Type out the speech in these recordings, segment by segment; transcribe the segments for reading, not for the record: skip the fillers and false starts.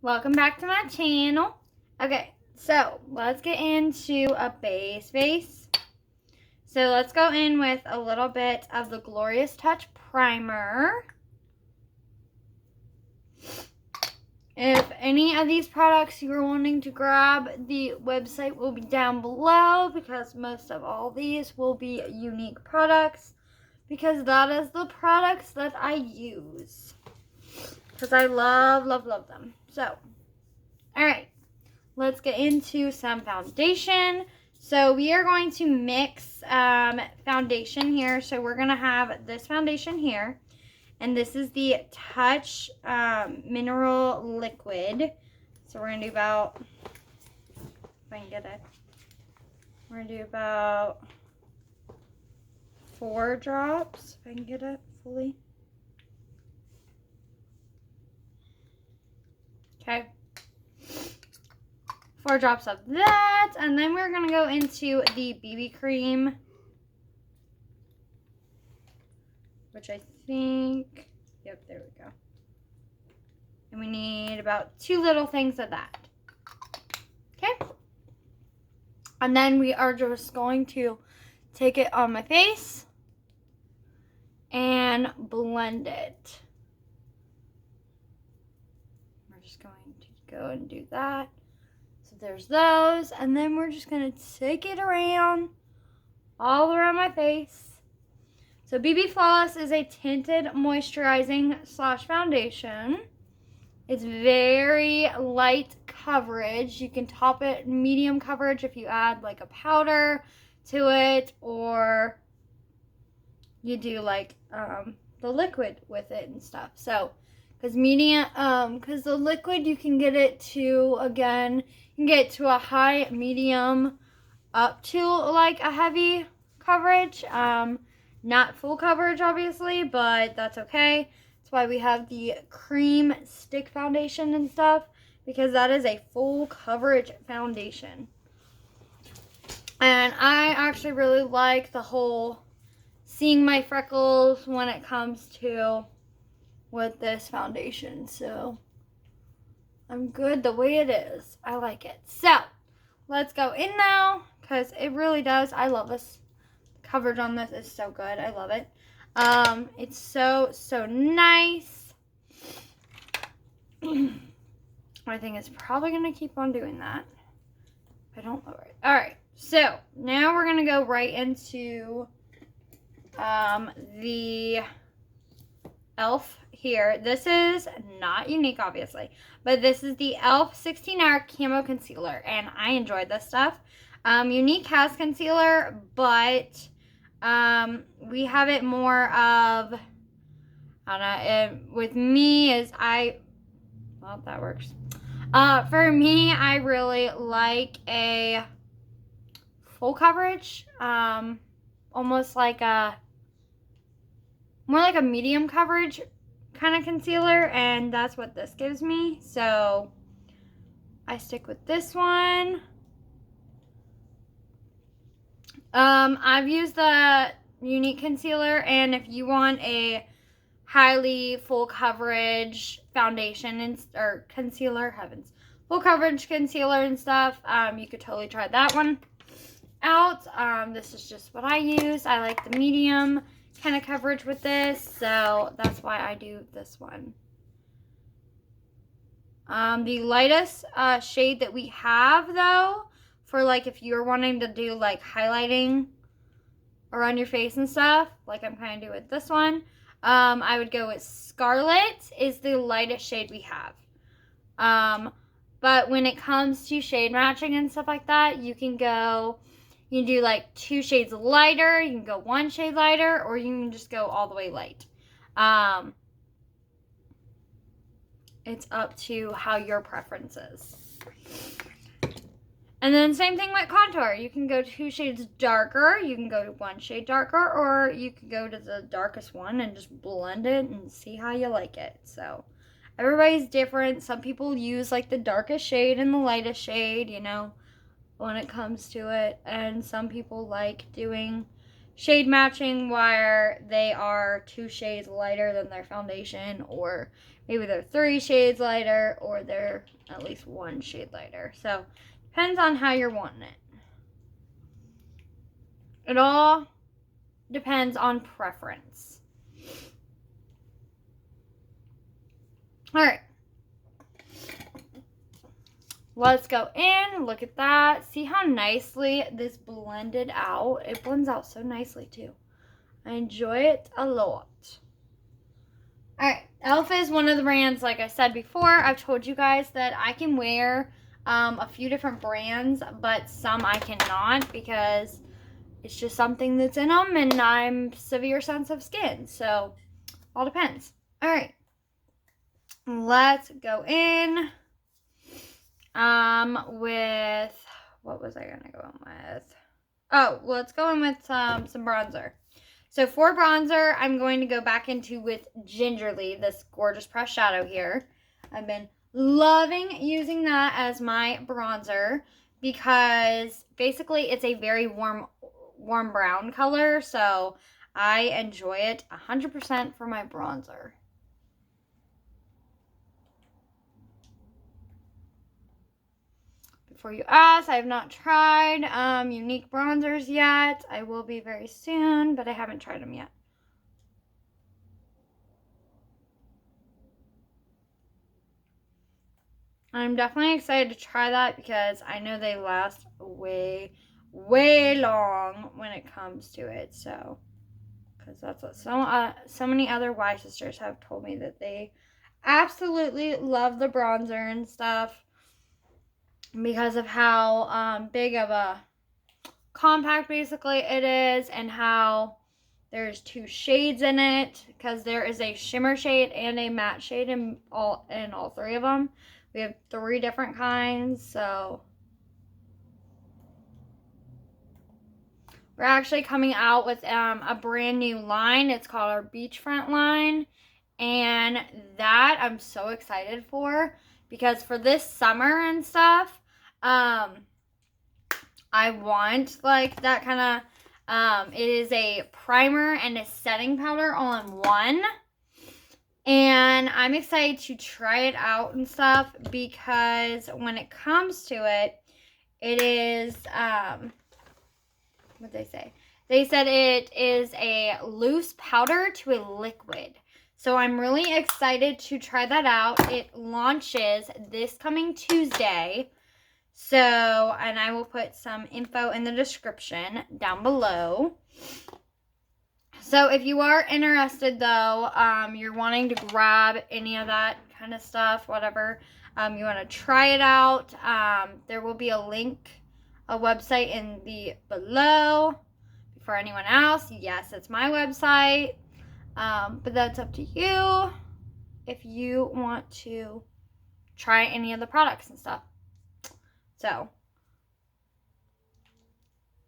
Welcome back to my channel. Okay, so let's get into a base. So let's go in with a little bit of the Glorious Touch Primer. If any of these products you're wanting to grab, the website will be down below because most of all these will be unique products because that is the products that I use. Because I love them. So, alright, let's get into some foundation. So we are going to mix foundation here. So we're going to have this foundation here. And this is the Touch Mineral Liquid. So we're going to do about, if I can get it, we're going to do about 4 drops, if I can get it fully. Okay. 4 drops of that. And then we're going to go into the BB cream, which I think, yep, there we go. And we need about 2 little things of that. Okay. And then we are just going to take it on my face and blend it. We're just going to go and do that. So there's those. And then we're just going to take it around, all around my face. So BB Flawless is a tinted moisturizing / foundation. It's very light coverage. You can top it medium coverage if you add like a powder to it, or you do like the liquid with it and stuff. So because the liquid you can get it to, again, you can get it to a high, medium, up to like a heavy coverage. Not full coverage, obviously, but that's okay. That's why we have the cream stick foundation and stuff, because that is a full coverage foundation. And I actually really like the whole seeing my freckles when it comes to with this foundation. So I'm good the way it is. I like it. So let's go in now, because it really does. I love this. Coverage on this is so good. I love it. It's so nice. I think it's probably going to keep on doing that. I don't lower it. Alright, so now we're going to go right into the e.l.f. here. This is not unique, obviously, but this is the e.l.f. 16-Hour Camo Concealer, and I enjoyed this stuff. Unique has concealer, but we have it more of, I don't know, with me is well, that works. For me, I really like a full coverage, almost like more like a medium coverage kind of concealer, and that's what this gives me. So I stick with this one. I've used the Unique concealer, and if you want a highly full coverage foundation or concealer, full coverage concealer and stuff, you could totally try that one out. This is just what I use. I like the medium kind of coverage with this, so that's why I do this one. The lightest shade that we have, though, for like if you're wanting to do like highlighting around your face and stuff, like I'm kind of doing with this one, I would go with Scarlet is the lightest shade we have. But when it comes to shade matching and stuff like that, you can do like 2 shades lighter, you can go 1 shade lighter, or you can just go all the way light. It's up to how your preference is. And then same thing with contour. You can go 2 shades darker, you can go to 1 shade darker, or you can go to the darkest one and just blend it and see how you like it. So everybody's different. Some people use like the darkest shade and the lightest shade, you know, when it comes to it. And some people like doing shade matching where they are 2 shades lighter than their foundation, or maybe they're 3 shades lighter, or they're at least 1 shade lighter. So depends on how you're wanting it. It all depends on preference. All right. Let's go in. Look at that. See how nicely this blended out? It blends out so nicely too. I enjoy it a lot. All right. e.l.f. is one of the brands, like I said before. I've told you guys that I can wear a few different brands, but some I cannot because it's just something that's in them, and I'm severe sensitive skin. So, all depends. All right. Let's go in with, what was I going to go in with? Oh, let's go in with some bronzer. So for bronzer, I'm going to go back into with Gingerly, this gorgeous pressed shadow here. I've been loving using that as my bronzer because basically it's a very warm brown color, so I enjoy it 100% for my bronzer. Before you ask, I have not tried unique bronzers yet. I will be very soon, but I haven't tried them yet. I'm definitely excited to try that because I know they last way long when it comes to it. So, because that's what so many other Y sisters have told me, that they absolutely love the bronzer and stuff because of how big of a compact basically it is, and how there's 2 shades in it, because there is a shimmer shade and a matte shade in all 3 of them. We have 3 different kinds. So we're actually coming out with a brand new line. It's called our Beachfront line, and that I'm so excited for, because for this summer and stuff, I want like that kind of, it is a primer and a setting powder all in one. And I'm excited to try it out and stuff, because when it comes to it, it is, what'd they say? They said it is a loose powder to a liquid. So I'm really excited to try that out. It launches this coming Tuesday. So, and I will put some info in the description down below. So if you are interested though, you're wanting to grab any of that kind of stuff, whatever, you want to try it out, there will be a link, a website in the below. For anyone else, yes, it's my website, but that's up to you if you want to try any of the products and stuff. So,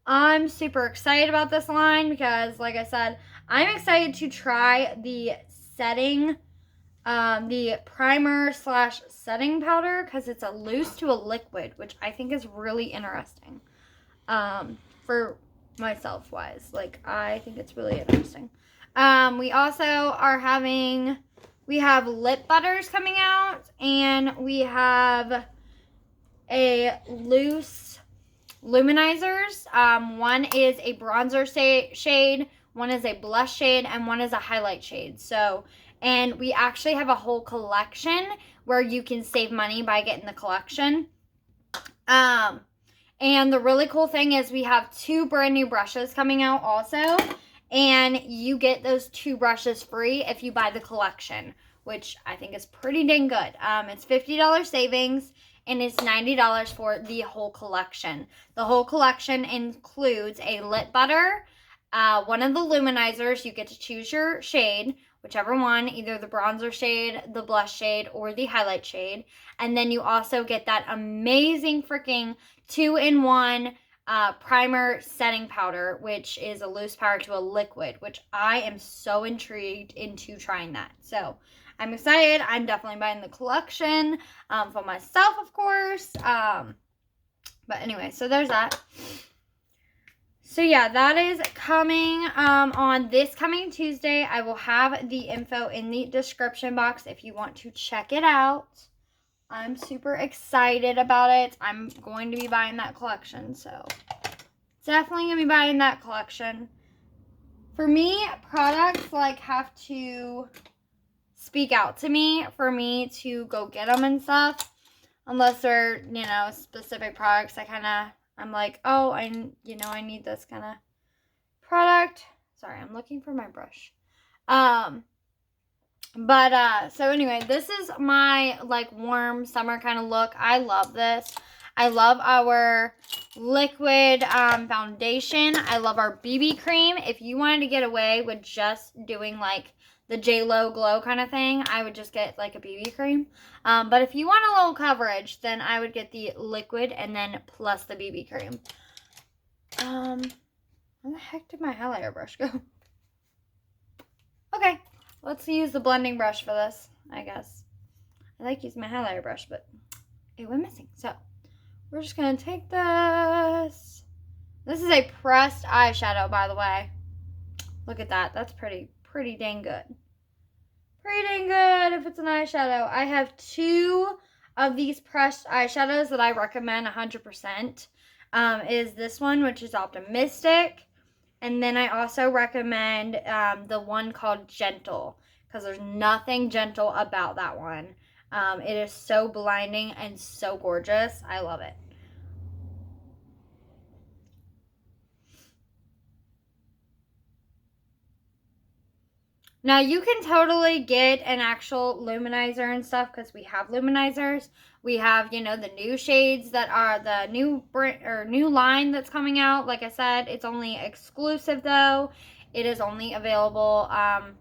I'm super excited about this line because, like I said, I'm excited to try the setting, the primer / setting powder, because it's a loose to a liquid, which I think is really interesting, for myself wise. Like, I think it's really interesting. We also are we have lip butters coming out, and we have a loose luminizers. One is a bronzer shade, one is a blush shade, and one is a highlight shade. So, and we actually have a whole collection where you can save money by getting the collection. And the really cool thing is we have 2 brand new brushes coming out also, and you get those 2 brushes free if you buy the collection, which I think is pretty dang good. It's $50 savings, and it's $90 for the whole collection. The whole collection includes a lip butter, one of the luminizers. You get to choose your shade, whichever one, either the bronzer shade, the blush shade, or the highlight shade. And then you also get that amazing freaking 2-in-1 primer setting powder, which is a loose powder to a liquid, which I am so intrigued into trying that. So I'm excited. I'm definitely buying the collection for myself, of course. But anyway, so there's that. So yeah, that is coming on this coming Tuesday. I will have the info in the description box if you want to check it out. I'm super excited about it. I'm going to be buying that collection, so definitely going to be buying that collection. For me, products like have to speak out to me for me to go get them and stuff. Unless they're, you know, specific products, I'm like, oh, I need this kind of product. Sorry, I'm looking for my brush. So anyway, this is my, like, warm summer kind of look. I love this. I love our liquid foundation. I love our BB cream. If you wanted to get away with just doing, like, the J-Lo glow kind of thing, I would just get, like, a BB cream. But if you want a little coverage, then I would get the liquid and then plus the BB cream. Where the heck did my highlighter brush go? Okay, let's use the blending brush for this, I guess. I like using my highlighter brush, but it went missing. So, we're just going to take this. This is a pressed eyeshadow, by the way. Look at that. That's pretty dang good. Pretty dang good if it's an eyeshadow. I have 2 of these pressed eyeshadows that I recommend 100%. Is this one, which is Optimistic. And then I also recommend the one called Gentle, because there's nothing gentle about that one. It is so blinding and so gorgeous. I love it. Now, you can totally get an actual luminizer and stuff, because we have luminizers. We have, you know, the new shades that are the new line that's coming out. Like I said, it's only exclusive, though. It is only available, I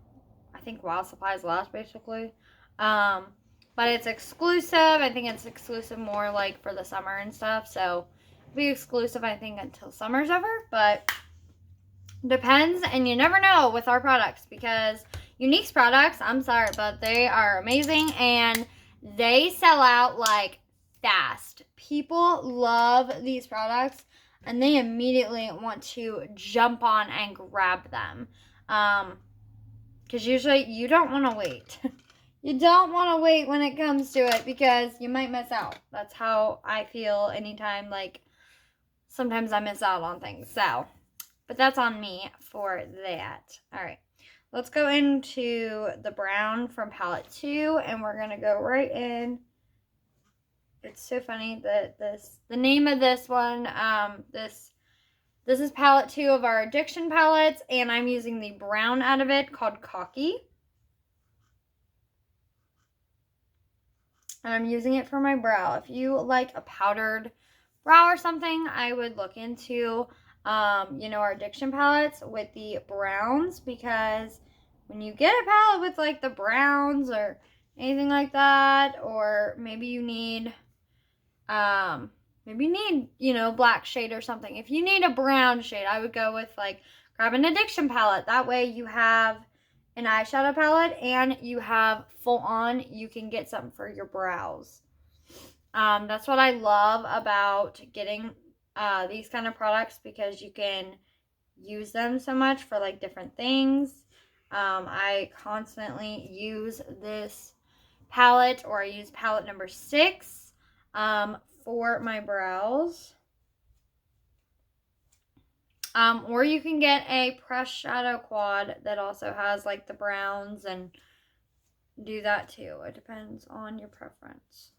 think, while supplies last, basically. But it's exclusive. I think it's exclusive more, like, for the summer and stuff. So, it'll be exclusive, I think, until summer's over. But depends, and you never know with our products, because Unique's products, I'm sorry, but they are amazing, and they sell out like fast. People love these products, and they immediately want to jump on and grab them, because usually you don't want to wait. You don't want to wait when it comes to it, because you might miss out. That's how I feel anytime, like, sometimes I miss out on things, so. But that's on me for that. All right. Let's go into the brown from palette 2. And we're going to go right in. It's so funny that the name of this one, this is palette 2 of our Addiction palettes. And I'm using the brown out of it called Cocky. And I'm using it for my brow. If you like a powdered brow or something, I would look into our Addiction palettes with the browns, because when you get a palette with like the browns or anything like that, or maybe you need black shade or something. If you need a brown shade, I would go with like grab an Addiction palette. That way you have an eyeshadow palette and you have full on, you can get something for your brows. That's what I love about getting these kind of products, because you can use them so much for like different things. I constantly use this palette, or I use palette number 6 for my brows. Or you can get a pressed shadow quad that also has like the browns, and do that too. It depends on your preference.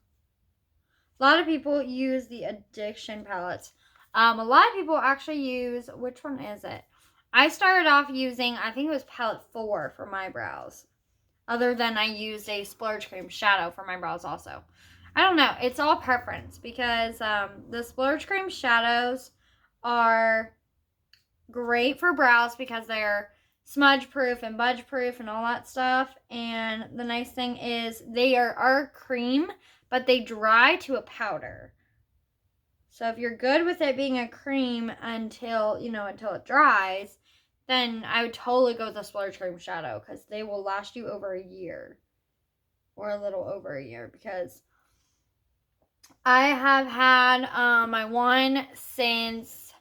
A lot of people use the Addiction palettes. A lot of people actually use, which one is it? I started off using, I think it was palette 4 for my brows. Other than I used a Splurge Cream shadow for my brows also. I don't know. It's all preference, because the Splurge Cream shadows are great for brows because they're smudge proof and budge proof and all that stuff. And the nice thing is they are cream, but they dry to a powder. So if you're good with it being a cream until it dries, then I would totally go with the Splurge Cream shadow, because they will last you over a year, or a little over a year, because I have had my one since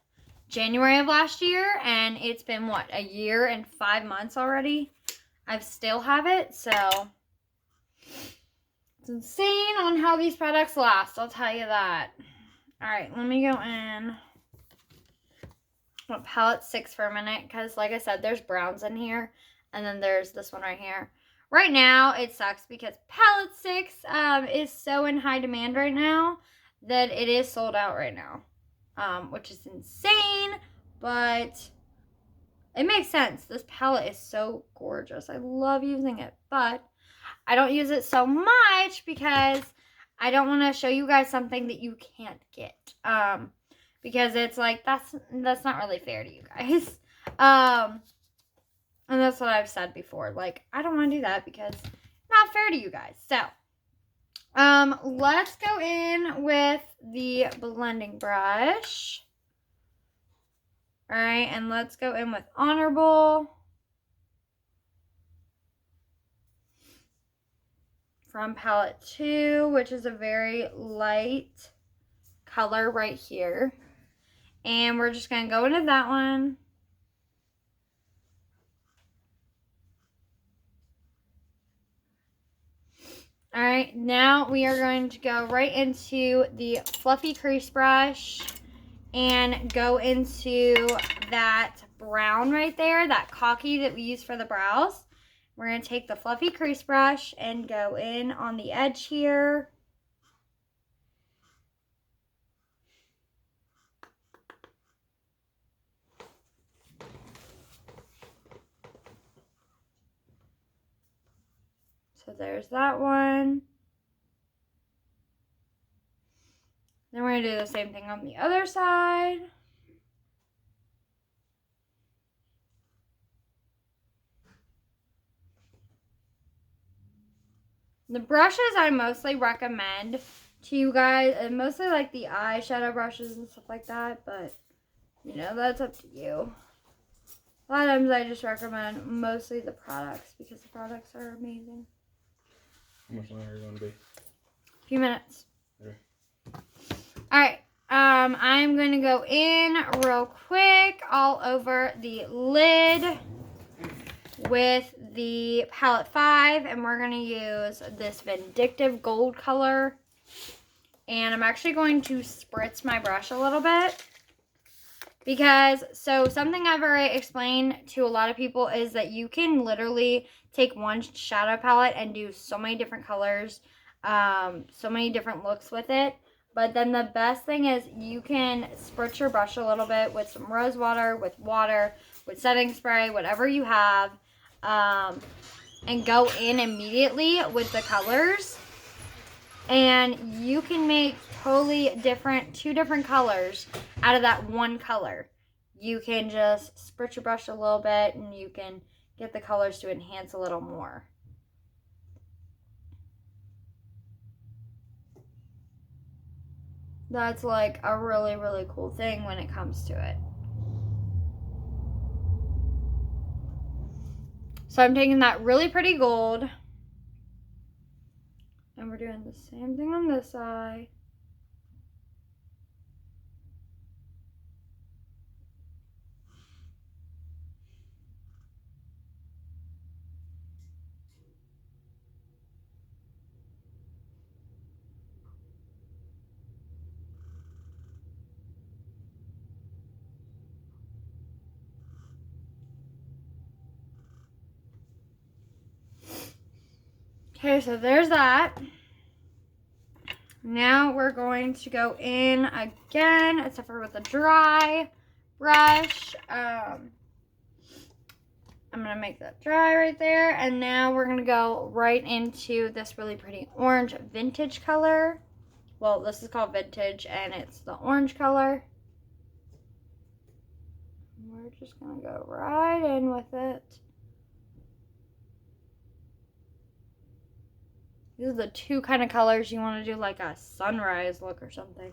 January of last year, and it's been, what, a year and 5 months already? I still have it, so it's insane on how these products last, I'll tell you that. Alright, let me go in with palette 6 for a minute, because like I said, there's browns in here, and then there's this one right here. Right now, it sucks because palette 6 is so in high demand right now that it is sold out right now, which is insane, but it makes sense. This palette is so gorgeous. I love using it, but I don't use it so much because I don't want to show you guys something that you can't get. Because it's like, that's not really fair to you guys. And that's what I've said before. Like, I don't want to do that because it's not fair to you guys. So, let's go in with the blending brush. Alright, and let's go in with Honorable. From palette 2, which is a very light color right here. And we're just going to go into that one. Alright, now we are going to go right into the fluffy crease brush and go into that brown right there, that cocky that we use for the brows. We're going to take the fluffy crease brush and go in on the edge here. So there's that one. Then we're going to do the same thing on the other side. The brushes I mostly recommend to you guys, and mostly like the eyeshadow brushes and stuff like that, but you know, that's up to you. A lot of times I just recommend mostly the products because the products are amazing. How much longer are you going to be? A few minutes. Okay. Alright, I'm going to go in real quick all over the lid with the palette 5, and we're going to use this Vindictive Gold color. And I'm actually going to spritz my brush a little bit. Because, so something I've already explained to a lot of people is that you can literally take one shadow palette and do so many different colors, so many different looks with it. But then the best thing is you can spritz your brush a little bit with some rose water, with setting spray, whatever you have, and go in immediately with the colors. And you can make totally different, 2 different colors out of that one color. You can just spritz your brush a little bit and you can get the colors to enhance a little more. That's like a really, really cool thing when it comes to it. So I'm taking that really pretty gold. And we're doing the same thing on this side. Okay, so there's that. Now we're going to go in again, except for with a dry brush. I'm going to make that dry right there. And now we're going to go right into this really pretty orange vintage color. Well, this is called vintage, and it's the orange color. We're just going to go right in with it. These are the 2 kind of colors you want to do like a sunrise look or something.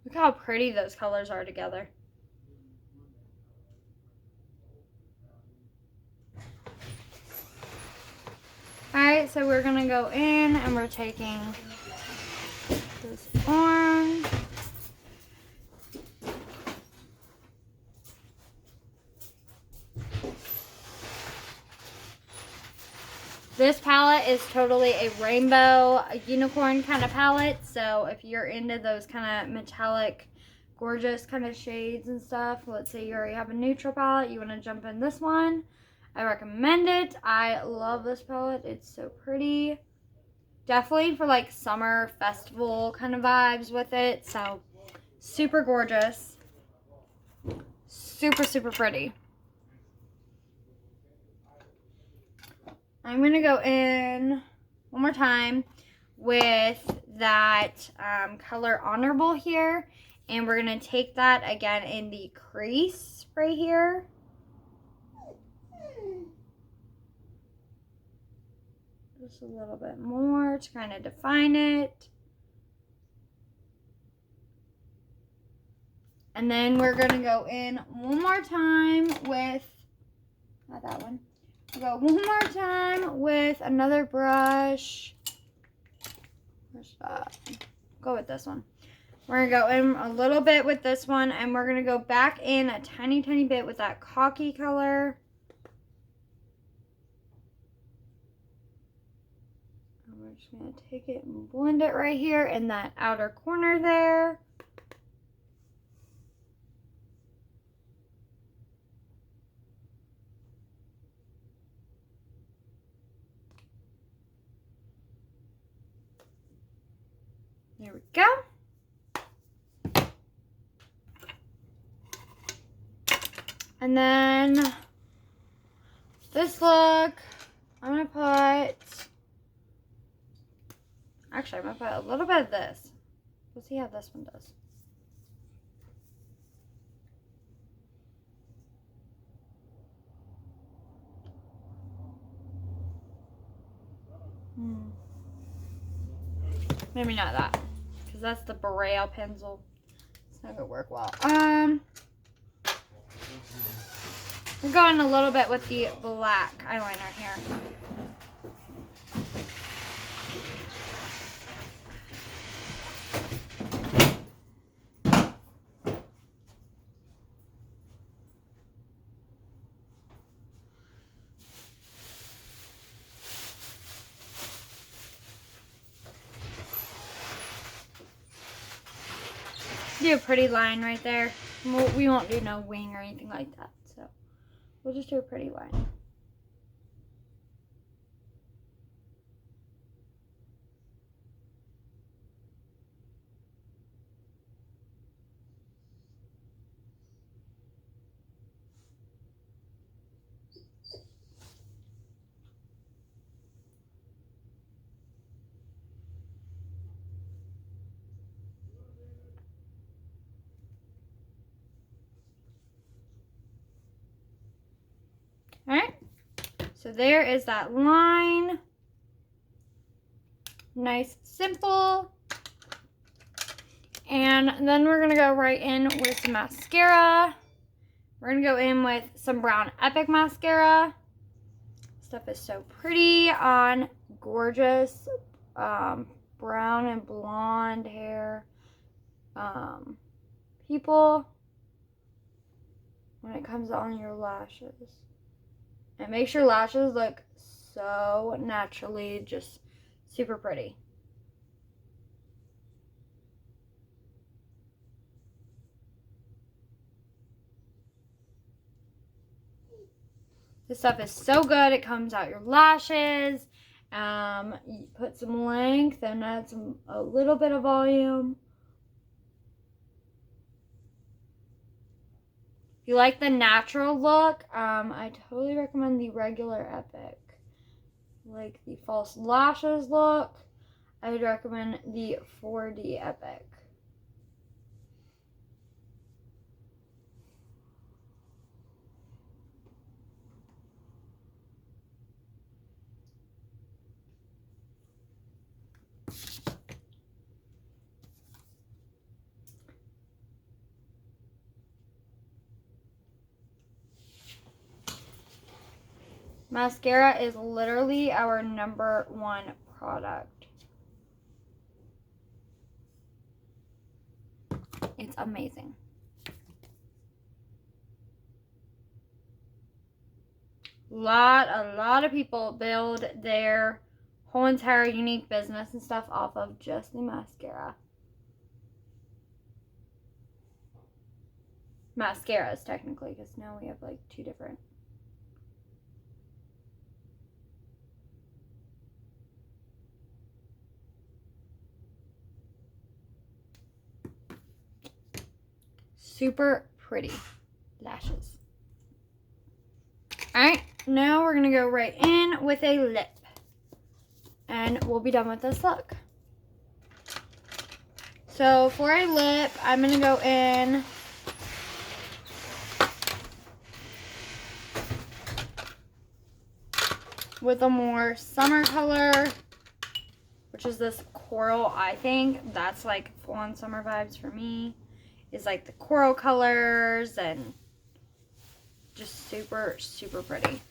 Look how pretty those colors are together. Alright, so we're going to go in and we're taking this orange. This palette is totally a rainbow, a unicorn kind of palette. So if you're into those kind of metallic, gorgeous kind of shades and stuff, let's say you already have a neutral palette, you want to jump in this one, I recommend it. I love this palette. It's so pretty. Definitely for like summer festival kind of vibes with it. So super gorgeous. Super, super pretty. I'm going to go in one more time with that color Honorable here. And we're going to take that again in the crease right here. Just a little bit more to kind of define it. And then we're going to go in one more time with, not that one. We'll go one more time with another brush. Where's that? Go with this one. We're going to go in a little bit with this one, and we're going to go back in a tiny, tiny bit with that khaki color. And we're just going to take it and blend it right here in that outer corner there. There we go. And then this look, I'm going to put, actually I'm going to put a little bit of this. We'll see how this one does. Maybe not that, because that's the Braille pencil. It's not going to work well. We're going a little bit with the black eyeliner here. Do a pretty line right there. We won't do no wing or anything like that, so we'll just do a pretty line. Alright, so there is that line. Nice, simple. And then we're going to go right in with some mascara. We're going to go in with some Brown Epic mascara. Stuff is so pretty on gorgeous brown and blonde hair people when it comes on your lashes. It makes your lashes look so naturally just super pretty. This stuff is so good. It comes out your lashes. You put some length and add a little bit of volume. If you like the natural look, I totally recommend the regular Epic. Like the false lashes look, I would recommend the 4D Epic. Mascara is literally our #1 product. It's amazing. A lot of people build their whole entire unique business and stuff off of just the mascara. Mascaras, technically, because now we have like 2 different. Super pretty lashes. Alright, now we're going to go right in with a lip. And we'll be done with this look. So for a lip, I'm going to go in with a more summer color, which is this coral. I think that's like full-on summer vibes for me. Is like the coral colors and just super, super pretty.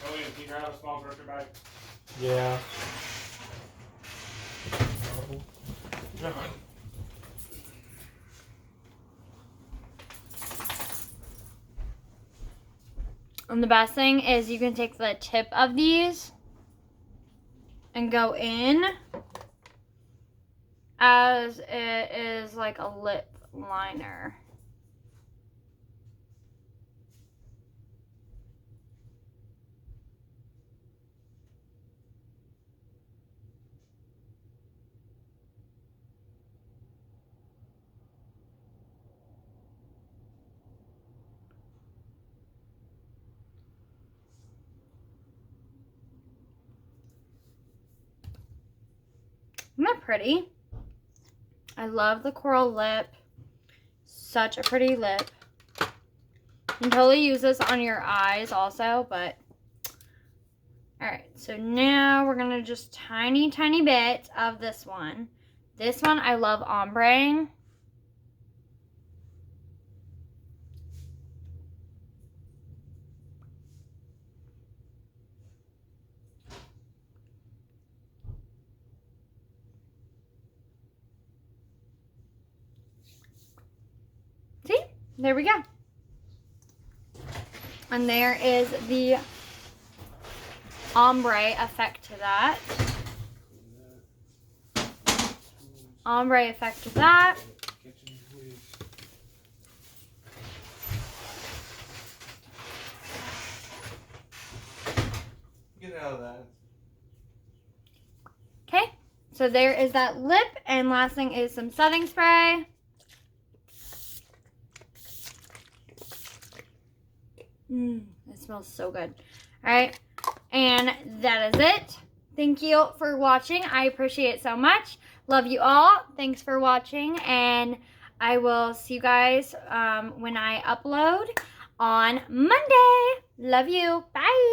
Oh, can you grab a small grocery bag? Yeah. And the best thing is you can take the tip of these and go in as it is like a lip liner. Isn't that pretty? I love the coral lip. Such a pretty lip. You can totally use this on your eyes also, but alright, so now we're gonna just tiny bit of this one. This one I love ombreing. See? There we go. And there is the ombre effect to that. Ombre effect to that. Get out of that. Okay, so there is that lip, and last thing is some setting spray. It smells so good. All right, and that is it. Thank you for watching. I appreciate it so much. Love you all. Thanks for watching, and I will see you guys when I upload on Monday. Love you. Bye.